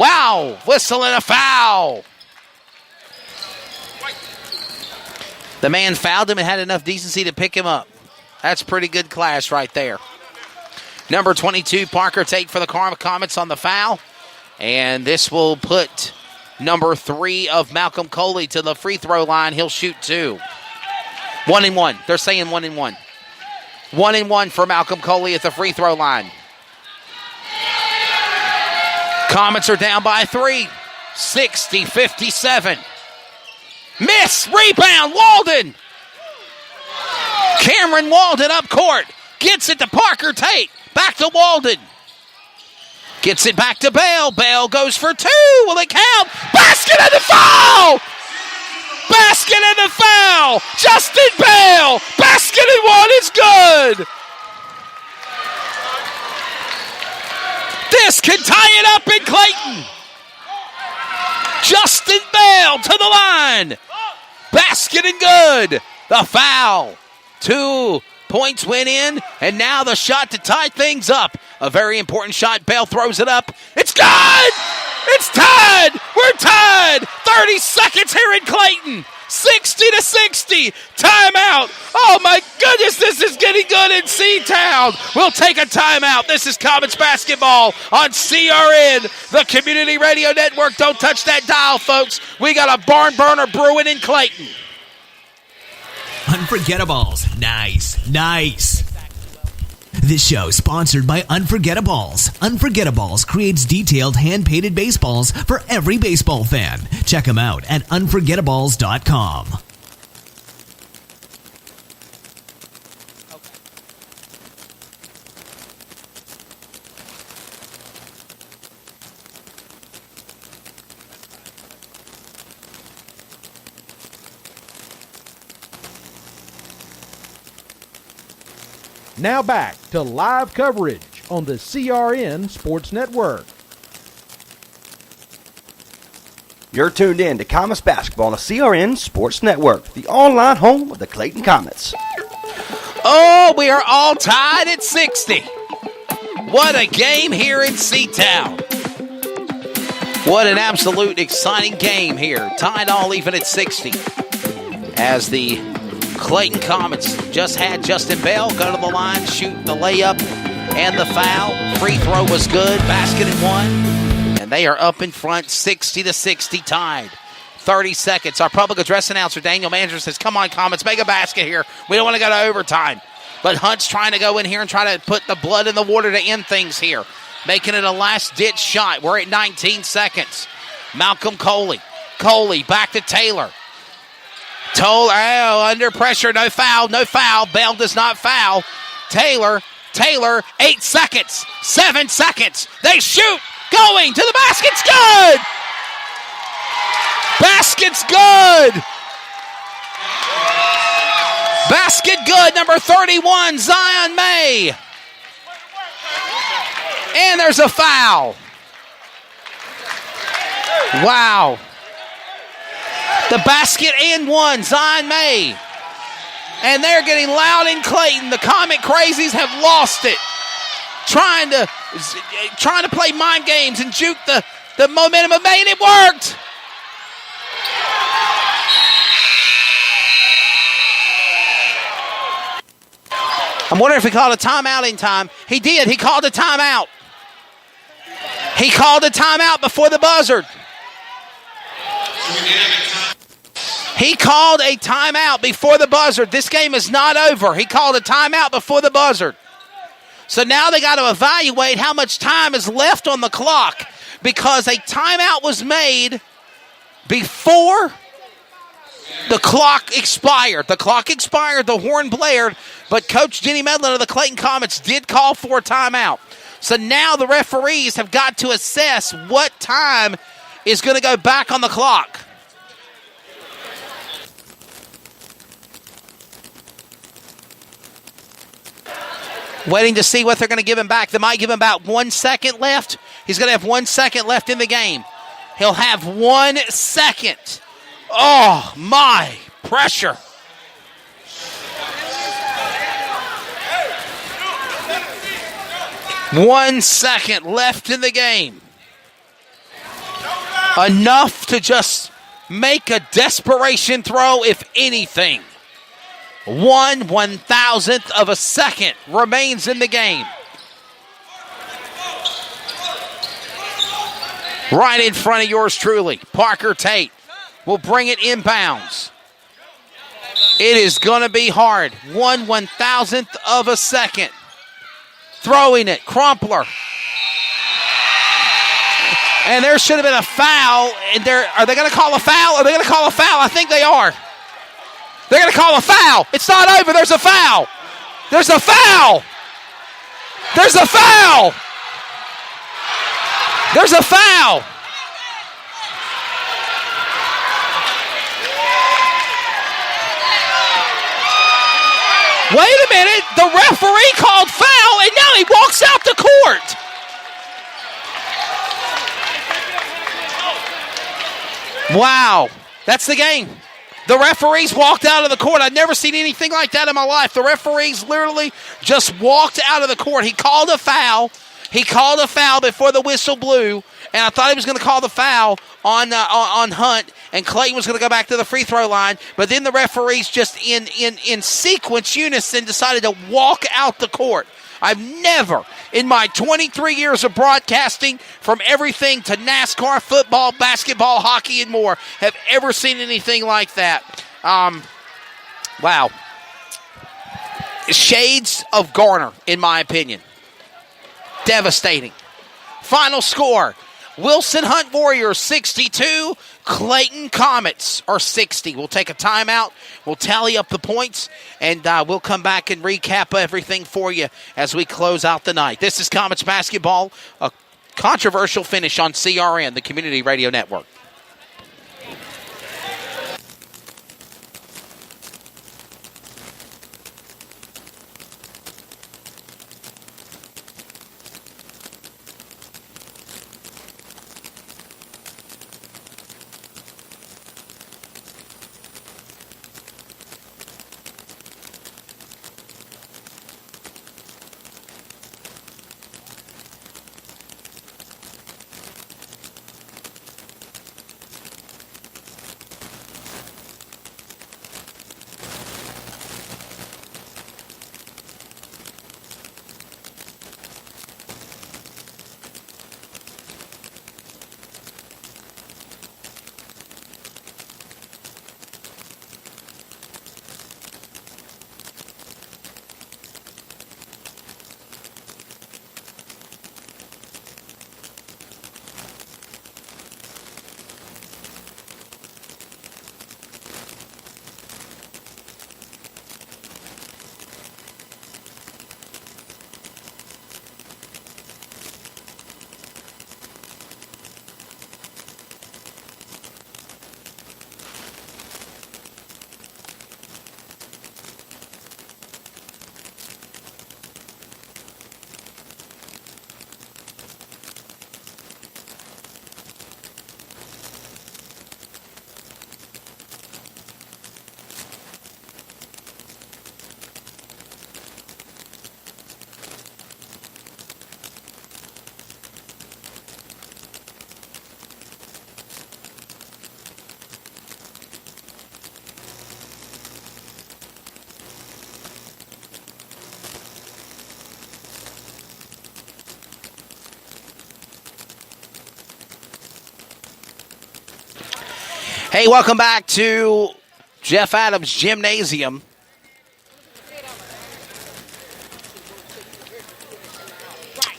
Wow, whistle and a foul. The man fouled him and had enough decency to pick him up. That's pretty good class right there. Number 22, Parker Tate for the Comets on the foul. And this will put number 3 of Malcolm Coley to the free throw line. He'll shoot 2. 1-1. They're saying 1-1. 1-1 for Malcolm Coley at the free throw line. Comets are down by 3. 60-57. Miss. Rebound. Walden. Cameron Walden up court. Gets it to Parker Tate. Back to Walden. Gets it back to Bell. Bell goes for 2. Will it count? Basket and the foul! Basket and the foul! Justin Bell! Basket and 1 is good! This can tie it up in Clayton. Justin Bell to the line. Basket and good. The foul. 2 points went in, and now the shot to tie things up. A very important shot. Bell throws it up. It's good! It's tied! We're tied! 30 seconds here in Clayton. 60-60. Timeout. Oh, my goodness, this is getting good in C-Town. We'll take a timeout. This is Comets basketball on CRN, the Community Radio Network. Don't touch that dial, folks. We got a barn burner brewing in Clayton. Unforgettables. Nice. This show is sponsored by Unforgettables. Unforgettables creates detailed hand-painted baseballs for every baseball fan. Check them out at unforgettables.com. Now back to live coverage on the CRN Sports Network. You're tuned in to Comets basketball on the CRN Sports Network, the online home of the Clayton Comets. Oh, we are all tied at 60. What a game here in C-Town. What an absolute exciting game here. Tied all even at 60. As the Clayton Comets just had Justin Bell go to the line, shoot the layup and the foul. Free throw was good. Basket and 1. And they are up in front, 60-60 tied. 30 seconds. Our public address announcer, Daniel Manager, says, come on, Comets, make a basket here. We don't want to go to overtime. But Hunt's trying to go in here and try to put the blood in the water to end things here. Making it a last-ditch shot. We're at 19 seconds. Malcolm Coley. Coley back to Taylor. Under pressure, no foul. Bell does not foul. Taylor, 8 seconds, 7 seconds. They shoot, going to the basket's good. Basket's good. Basket good, number 31, Zion May. And there's a foul. Wow. The basket and 1, Zion May. And they're getting loud in Clayton. The Comet Crazies have lost it. Trying to play mind games and juke the momentum of May, and it worked. I'm wondering if he called a timeout in time. He did. He called a timeout. He called a timeout before the buzzer. He called a timeout before the buzzer. This game is not over. He called a timeout before the buzzer. So now they got to evaluate how much time is left on the clock, because a timeout was made before the clock expired. The clock expired, the horn blared, but Coach Jenny Medlin of the Clayton Comets did call for a timeout. So now the referees have got to assess what time is going to go back on the clock. Waiting to see what they're going to give him back. They might give him about 1 second left. He's going to have 1 second left in the game. He'll have 1 second. Oh, my. Pressure. .1 second left in the game. Enough to just make a desperation throw, if anything. 1/1000th of a second remains in the game. Right in front of yours truly, Parker Tate will bring it inbounds. It is going to be hard. 1/1000th of a second. Throwing it, Crumpler. And there should have been a foul. And are they going to call a foul? Are they going to call a foul? I think they are. They're going to call a foul. It's not over. There's a foul. There's a foul. There's a foul. There's a foul. Wait a minute. The referee called foul, and now he walks out the court. Wow. That's the game. The referees walked out of the court. I've never seen anything like that in my life. The referees literally just walked out of the court. He called a foul. He called a foul before the whistle blew, and I thought he was going to call the foul on Hunt, and Clayton was going to go back to the free throw line. But then the referees just in sequence, unison, decided to walk out the court. I've never, in my 23 years of broadcasting, from everything to NASCAR, football, basketball, hockey, and more, have ever seen anything like that. Wow. Shades of Garner, in my opinion. Devastating. Final score, Wilson Hunt Warriors 62, Clayton Comets are 60. We'll take a timeout. We'll tally up the points, and we'll come back and recap everything for you as we close out the night. This is Comets basketball, a controversial finish on CRN, the Community Radio Network. Hey, welcome back to Jeff Adams Gymnasium.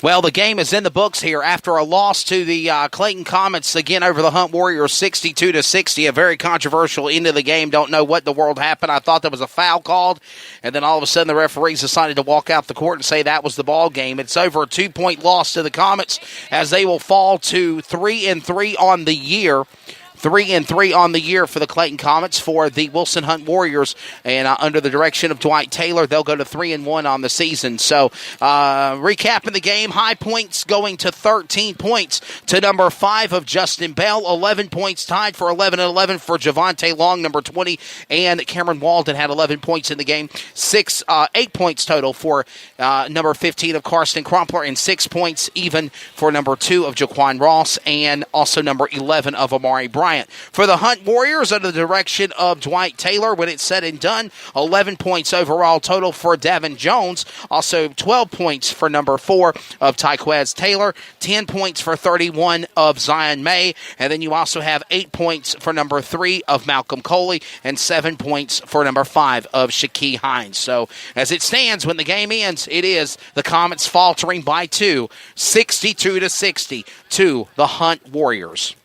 Well, the game is in the books here after a loss to the Clayton Comets again over the Hunt Warriors 62-60. A very controversial end of the game. Don't know what the world happened. I thought there was a foul called, and then all of a sudden the referees decided to walk out the court and say that was the ball game. It's over a 2-point loss to the Comets as they will fall to 3-3 on the year. 3-3 on the year for the Clayton Comets. For the Wilson Hunt Warriors, and under the direction of Dwight Taylor, they'll go to 3-1 on the season. So recapping the game, High Point's going to 13 points to number 5 of Justin Bell, 11 points tied for 11-11 for Javante Long, number 20, and Cameron Walden had 11 points in the game. 8 points total for number 15 of Karsten Crumpler, and 6 points even for number 2 of Jaquan Ross, and also number 11 of Amari Bryant. For the Hunt Warriors, under the direction of Dwight Taylor, when it's said and done, 11 points overall total for Davin Jones, also 12 points for number 4 of Tyquez Taylor, 10 points for 31 of Zion May, and then you also have 8 points for number 3 of Malcolm Coley, and 7 points for number 5 of Shaquille Hines. So as it stands, when the game ends, it is the Comets faltering by 2, 62-60 to the Hunt Warriors.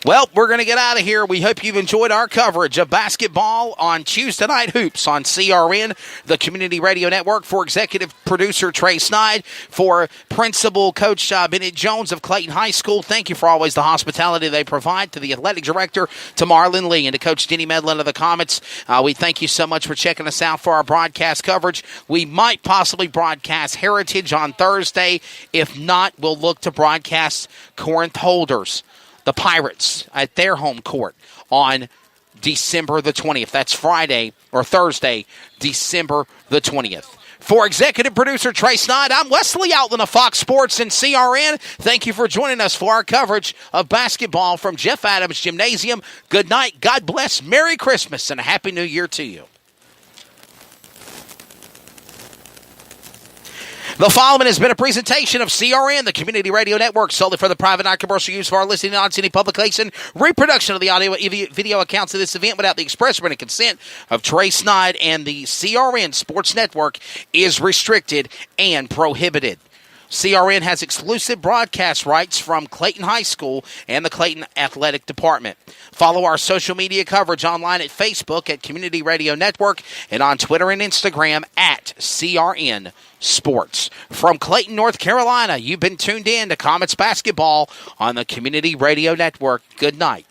Well, we're going to get out of here. We hope you've enjoyed our coverage of basketball on Tuesday Night Hoops on CRN, the Community Radio Network. For executive producer Trey Snide, for principal coach Bennett Jones of Clayton High School, thank you for always the hospitality they provide. To the athletic director, to Marlon Lee, and to Coach Denny Medlin of the Comets, we thank you so much for checking us out for our broadcast coverage. We might possibly broadcast Heritage on Thursday. If not, we'll look to broadcast Corinth Holders, the Pirates, at their home court on December the 20th. That's Friday or Thursday, December the 20th. For executive producer Trey Snide, I'm Wesley Outland of Fox Sports and CRN. Thank you for joining us for our coverage of basketball from Jeff Adams Gymnasium. Good night, God bless, Merry Christmas, and a Happy New Year to you. The following has been a presentation of CRN, the Community Radio Network, solely for the private non-commercial use of our listening audience. Any publication, reproduction of the audio video accounts of this event without the express written consent of Trey Snide and the CRN Sports Network is restricted and prohibited. CRN has exclusive broadcast rights from Clayton High School and the Clayton Athletic Department. Follow our social media coverage online at Facebook at Community Radio Network and on Twitter and Instagram at CRN Sports. From Clayton, North Carolina, you've been tuned in to Comets Basketball on the Community Radio Network. Good night.